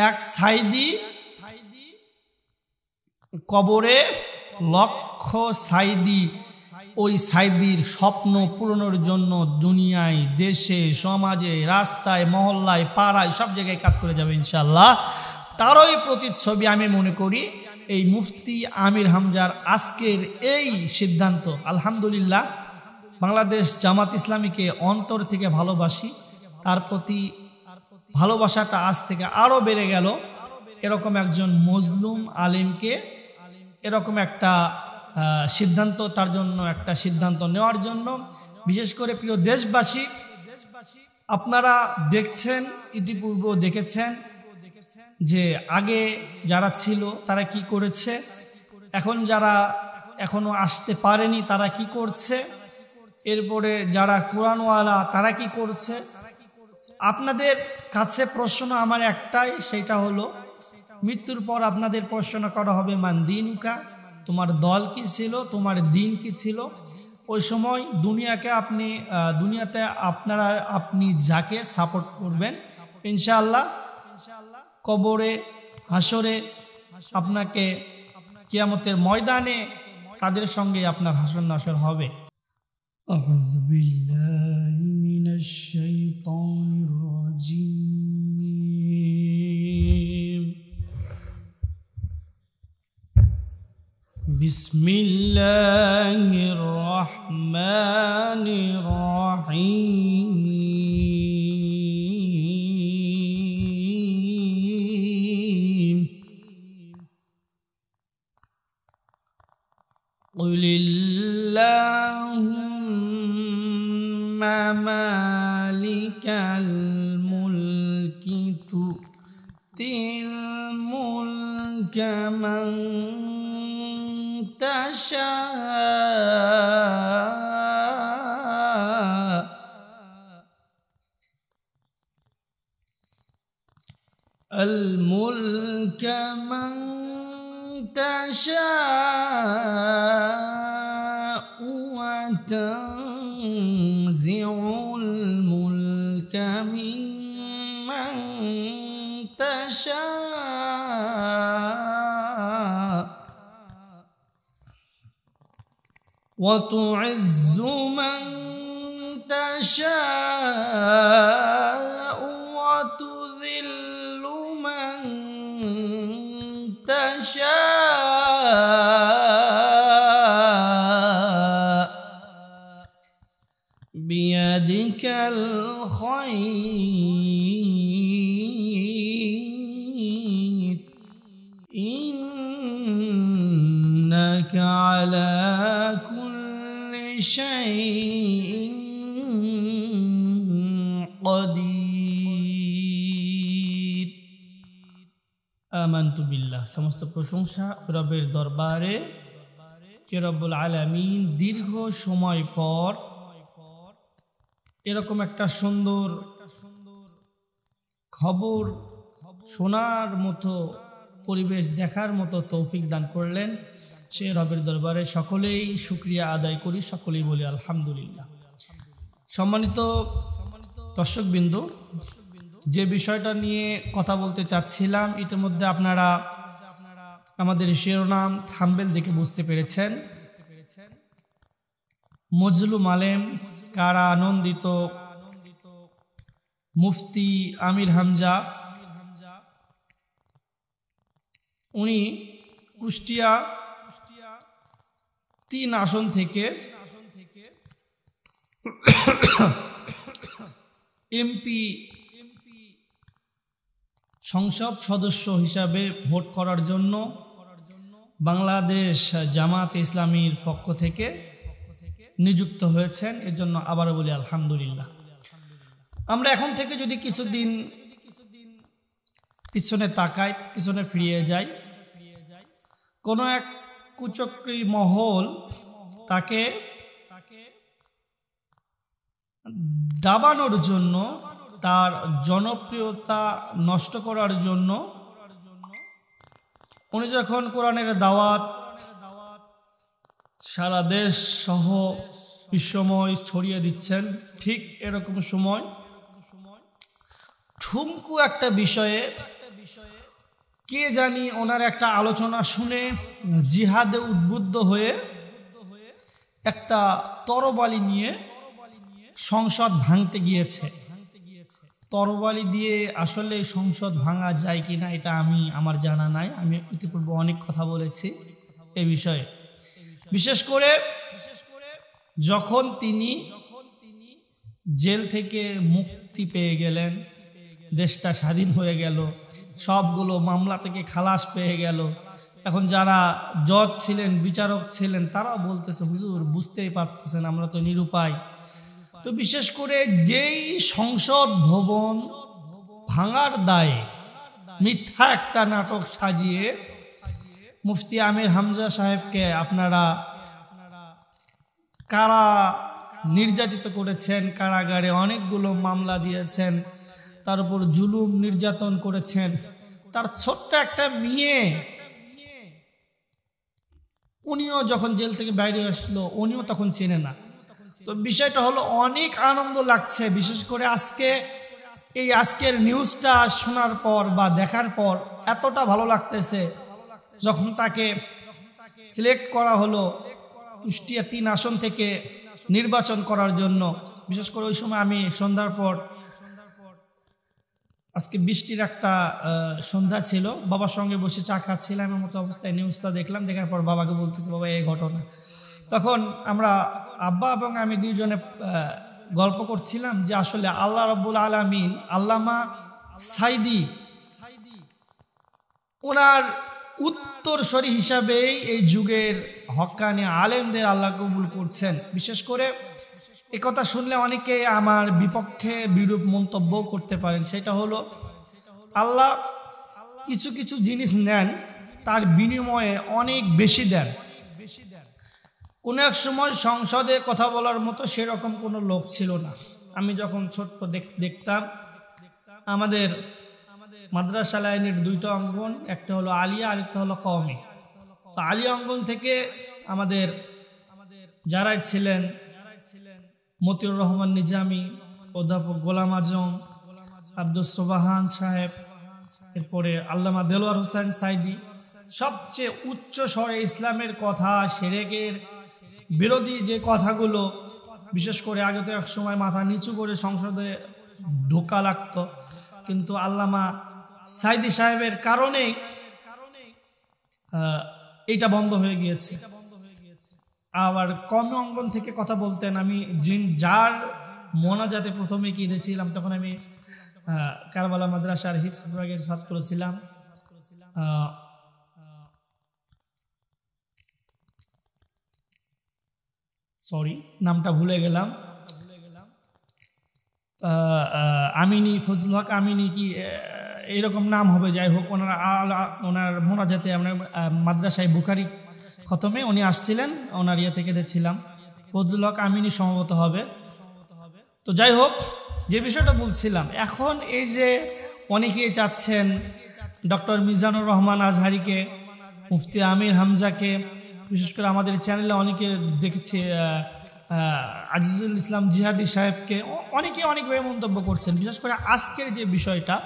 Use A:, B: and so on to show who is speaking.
A: এক সাইদি কবরে লক্ষ সাইদি, ওই সাইদির স্বপ্ন পূরণের জন্য দুনিয়ায়, দেশে, সমাজে, রাস্তায়, মহল্লায়, পাড়ায় সব জায়গায় কাজ করে যাবে ইনশাআল্লাহ। তারই প্রতিচ্ছবি আমি মনে করি এই মুফতি আমির হামজার আজকের এই সিদ্ধান্ত। আলহামদুলিল্লাহ, বাংলাদেশ জামাত ইসলামীকে অন্তর থেকে ভালোবাসি, তার প্রতি ভালোবাসাটা আজ থেকে আরও বেড়ে গেল। এরকম একজন মজলুম আলিমকে এরকম একটা সিদ্ধান্ত, তার জন্য একটা সিদ্ধান্ত নেওয়ার জন্য, বিশেষ করে প্রিয় দেশবাসী, আপনারা দেখছেন, ইতিপূর্বেও দেখেছেন যে আগে যারা ছিল তারা কি করেছে, এখন যারা এখনো আসতে পারেনি তারা কি করছে, এরপরে যারা কোরআনওয়ালা তারা কি করছে। আপনাদের কাছে প্রশ্ন আমার একটাই, সেটা হলো মৃত্যুর পর আপনাদের প্রশ্ন করা হবে মান দিনুকা, তোমার দল কি ছিল, তোমার দিন কি ছিল। ওই সময় দুনিয়াতে আপনি যাকে সাপোর্ট করবেন ইনশাআল্লাহ কবরে, হাসরে, আপনাকে কিয়ামতের ময়দানে তাদের সঙ্গে আপনার হাসর নাসর হবে। আউযু বিল্লাহি মিনাশ শাইতানির রাজীম। বিসমিল্লাহির রহমানির রহিম। কুলিল্লাহুম্মা মালিকাল মুলকি তুতিল মুলকা মান তাশা আল মুলকা মান তাশা ওয়া তানজিউল মুলকা মিম্মান তাশা ওয়া তু'ইজ্জু মান তাশা ওয়া তুযিল্লু মান তাশা বিয়াদিকাল খায়র ইন্নাকা আলা কুল্লি শাইইন কাদির। আমানতু বিল্লাহ। সমস্ত প্রশংসা রবের দরবারে, যে রব্বুল আলামিন দীর্ঘ সময় পর এরকম একটা সুন্দর খবর শোনার মতো, পরিবেশ দেখার মতো তৌফিক দান করলেন। সে রবের দরবারে সকলেই শুকরিয়া আদায় করি, সকলেই বলি আলহামদুলিল্লাহ। সম্মানিত দর্শকবৃন্দু, যে বিষয়টা নিয়ে কথা বলতে চাচ্ছিলাম, ইতিমধ্যে আপনারা আমাদের শিরোনাম থাম্বনেল দেখে বুঝতে পেরেছেন। মজলুম আলেম, কারা আনন্দিত মুফতি আমির হামজা, উনি কুষ্টিয়া 3 আসন থেকে এমপি সংসদ সদস্য হিসাবে ভোট করার জন্য বাংলাদেশ জামাত ইসলামীর পক্ষ থেকে নিযুক্ত হয়েছেন। এর জন্য আবারও বলি আলহামদুলিল্লাহ। আমরা এখন থেকে যদি কিছুদিন পিছনে তাকাই, পিছনে ফিরিয়ে যাই, কোনো এক কুচক্রী মহল তাকে দাবানোর জন্য, তার জনপ্রিয়তা নষ্ট করার জন্য উনি যখন কোরআনের দাওয়াত সারা দেশ সহ বিশ্বময় ছড়িয়ে দিচ্ছেন, ঠিক এরকম সময় ঠুমকু একটা বিষয়ে কে জানি ওনার একটা আলোচনা শুনে জিহাদে উদ্বুদ্ধ হয়ে একটা তরবারি নিয়ে সংসদ ভাঙতে গিয়েছে। তরবারি দিয়ে আসলে সংসদ ভাঙা যায় কিনা এটা আমার জানা নাই। আমি ইতিপূর্বে অনেক কথা বলেছি এ বিষয়ে। বিশেষ করে যখন তিনি জেল থেকে মুক্তি পেয়ে গেলেন, দেশটা স্বাধীন হয়ে গেল, সবগুলো মামলা থেকে খালাস পেয়ে গেল, এখন যারা জজ ছিলেন, বিচারক ছিলেন, তারাও বলতেছে হুজুর বুঝতেই পারতেছেন আমরা তো নিরুপায়। তো বিশেষ করে যেই সংসদ ভবন ভাঙার দায়ে মিথ্যা একটা নাটক সাজিয়ে মুফতি আমির হামজা সাহেবকে আপনারা কারা নির্যাতিত করেছেন, কারাগারে অনেকগুলো মামলা দিয়েছেন, তার উপর জুলুম নির্যাতন করেছেন। তার ছোট্ট একটা মেয়ে, উনিও যখন জেল থেকে বাইরে আসলো উনিও তখন চেনে না। তো বিষয়টা হলো অনেক আনন্দ লাগছে, বিশেষ করে আজকের নিউজটা শোনার পর বা দেখার পর এতটা ভালো লাগতেছে। যখন তাকে সিলেক্ট করা হলো কুষ্টিয়া 3 আসন থেকে নির্বাচন করার জন্য, বিশেষ করে ওই সময় আমি সন্ধ্যার পর, আজকে বৃষ্টির একটা সন্ধ্যা ছিল, বাবার সঙ্গে বসে চা খাচ্ছিলাম, এমন মতো অবস্থায় নিউজটা দেখলাম। দেখার পর বাবাকে বলতেছি বাবা এই ঘটনা। তখন আমরা আব্বা এবং আমি দুইজনে গল্প করছিলাম যে আসলে আল্লাহ রাব্বুল আলামিন আল্লামা সাইদি ওনার উত্তরসূরি হিসাবেই এই যুগের হক্কানি আলেমদের আল্লাহ কবুল করছেন। বিশেষ করে এই কথা শুনলে অনেকে আমার বিপক্ষে বিরূপ মন্তব্য করতে পারেন। সেটা হলো আল্লাহ কিছু কিছু জিনিস নেন, তার বিনিময়ে অনেক বেশি দেন। কোনো এক সময় সংসদে কথা বলার মতো সেরকম কোনো লোক ছিল না। আমি যখন ছোট্ট দেখতাম আমাদের মাদ্রাসা লাইনের 2টা অঙ্গন, একটা হলো আলিয়া আরেকটা হলো কওমি। তো আলিয়া অঙ্গন থেকে আমাদের যারাই ছিলেন মতিউর রহমান নিজামী, অধ্যাপক গোলাম আজম, আব্দুল সোবাহান সাহেব, এরপরে আল্লামা দেলোয়ার হোসেন সাইদি, সবচেয়ে উচ্চ স্বরে ইসলামের কথা, শিরকের বিরোধী যে কথাগুলো, বিশেষ করে আগে তো এক সময় মাথা নিচু করে সংসদে ঢোকা লাগতো, কিন্তু আল্লামা সাইদি সাহেবের কারণেই এইটা বন্ধ হয়ে গিয়েছে। আবার কম অঙ্গন থেকে কথা বলতেন, আমি যার মোনাজাতে প্রথমে গিয়েছিলাম তখন আমি কারবালা মাদ্রাসার হিফজ বিভাগের ছাত্র ছিলাম। সরি নামটা ভুলে গেলাম, আমিনী, ফজলুল হক আমিনী কি এরকম নাম হবে, যাই হোক ওনার মোনাজাতে আমরা মাদ্রাসায় বুখারি খতমে উনি আসছিলেন, ওনার ইয়ে থেকে দেখছিলাম, ফজলুল হক আমিনী সম্ভবত হবে। তো যাই হোক, যে বিষয়টা বলছিলাম, এখন এই যে অনেকেই চাচ্ছেন ডক্টর মিজানুর রহমান আজহারিকে, মুফতি আমির হামজাকে, বিশেষ করে আমাদের চ্যানেলে অনেকে দেখেছি আজিজুল ইসলাম জিহাদি সাহেবকে, অনেকে অনেকভাবে মন্তব্য করছেন। বিশেষ করে আজকের যে বিষয়টা